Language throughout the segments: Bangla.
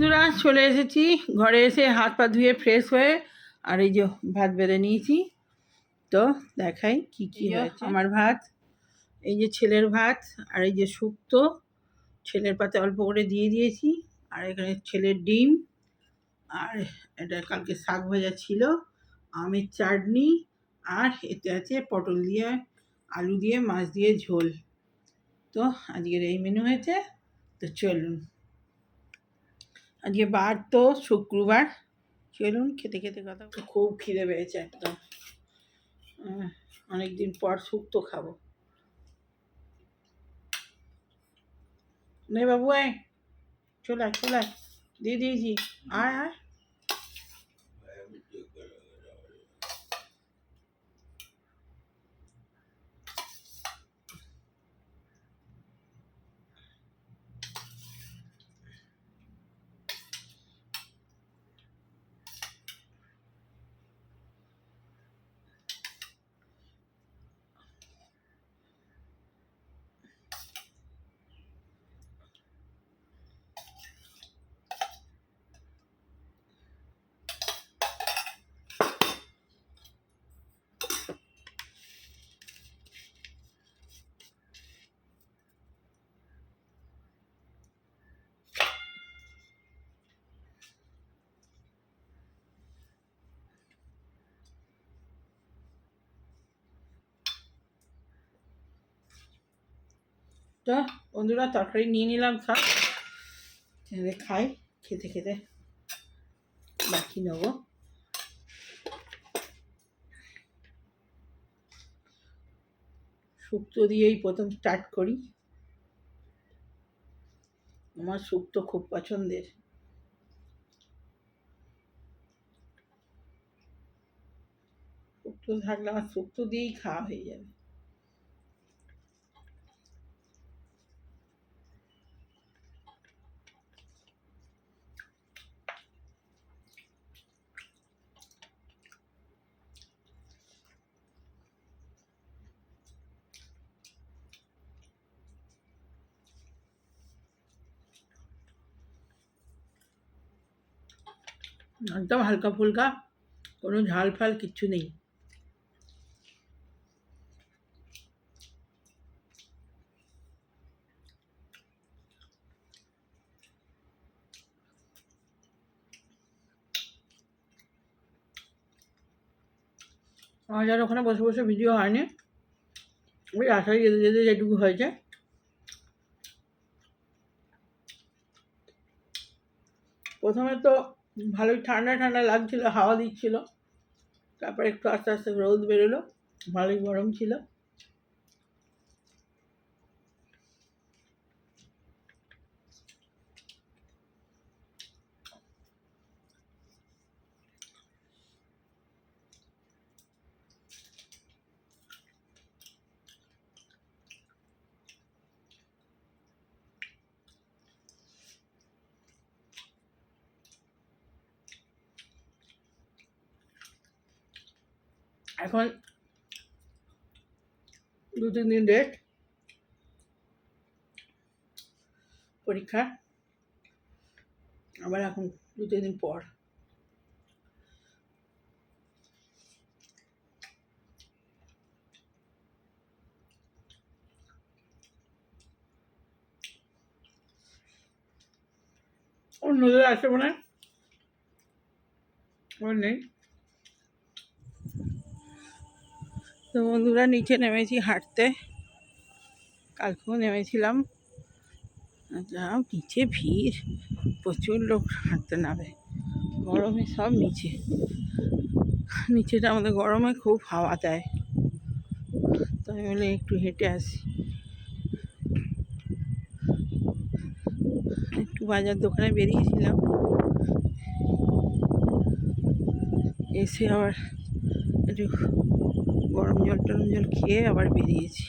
বন্ধুরা চলে এসেছি ঘরে, এসে হাত পা ধুয়ে ফ্রেশ হয়ে আর এই যে ভাত বেড়ে নিয়েছি। তো দেখাই কি কি হয়েছে আমার ভাত। এই যে ছেলের ভাত, আর এই যে শুক্তো ছেলের পাতে অল্প করে দিয়ে দিয়েছি, আর এখানে ছেলের ডিম, আর এটা কালকে শাক ভাজা ছিল, আমের চাটনি, আর এতে আছে পটল দিয়ে আলু দিয়ে মাছ দিয়ে ঝোল। তো আজকের এই মেনু হয়েছে। তো চলুন, আজকে বার তো শুক্রবার, চলুন খেতে খেতে কথা। খুব খিদে পেয়েছে একদম, অনেকদিন পর শুক্তো খাবো। নে বাবু আয়, চলে আয় চলে আয়, দিয়ে দিয়েছি, আয় আয়। তো বন্ধুরা তরকারি নিয়ে নিলাম সব, খাই, খেতে খেতে বাকি নেবো। শুক্তো দিয়েই প্রথম স্টার্ট করি। আমার শুক্তো খুব পছন্দের। শুক্তো থাকলে আমার শুক্তো দিয়েই খাওয়া হয়ে যাবে। একদম হালকা ফুলকা, কোনো ঝাল ফাল কিচ্ছু নেই। আমার যার ওখানে বসে বসে ভিডিও হয়নি, ওই আশায় যেতে যেতে যেটুকু হয়েছে। প্রথমে তো ভালোই ঠান্ডা ঠান্ডা লাগছিল, হাওয়া দিচ্ছিল, তারপরে একটু আস্তে আস্তে রোদ বেরোলো, ভালোই গরম ছিল। এখন 2-3 দিন রেস্ট, পরীক্ষা আবার এখন 2-3 দিন পর। অন্যদের আছে মনে হয়, ওর নেই। তো বন্ধুরা নিচে নেমেছি হাঁটতে, কালকেও নেমেছিলাম। যা নিচে ভিড়, প্রচুর লোক হাঁটতে নামে, গরমে সব নিচে। নিচেটা আমাদের গরমে খুব হাওয়া দেয়, তো আমি বলে একটু হেঁটে আসি। একটু বাজার দোকানে বেরিয়েছিলাম, এসে আবার একটু গরম জল টরম জল খেয়ে আবার বেরিয়েছি।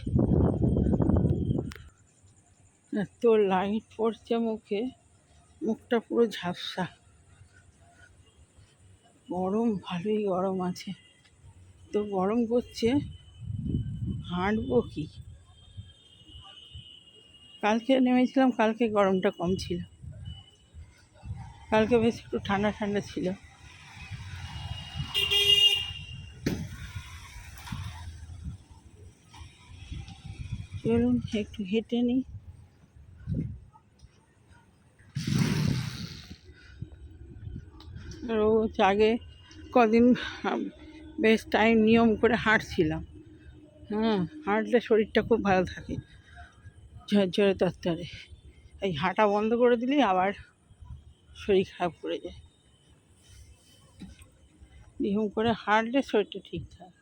এত লাইট পড়ছে মুখে, মুখটা পুরো ঝাপসা, গরম ভালোই গরম আছে। তো গরম করছে, হাঁটবো কি? কালকে নেমেছিলাম, কালকে গরমটা কম ছিল। কালকে বেশ একটু ঠান্ডা ঠান্ডা ছিল। চলুন একটু হেঁটে নিই। রোজ আগে কদিন বেশ টাইম নিয়ম করে হাঁটছিলাম। হাঁটলে শরীরটা খুব ভালো থাকে, ঝরঝরে তরতরে। এই হাঁটা বন্ধ করে দিলেই আবার শরীর খারাপ করে যায়। নিয়ম করে হাঁটলে শরীরটা ঠিক থাকে।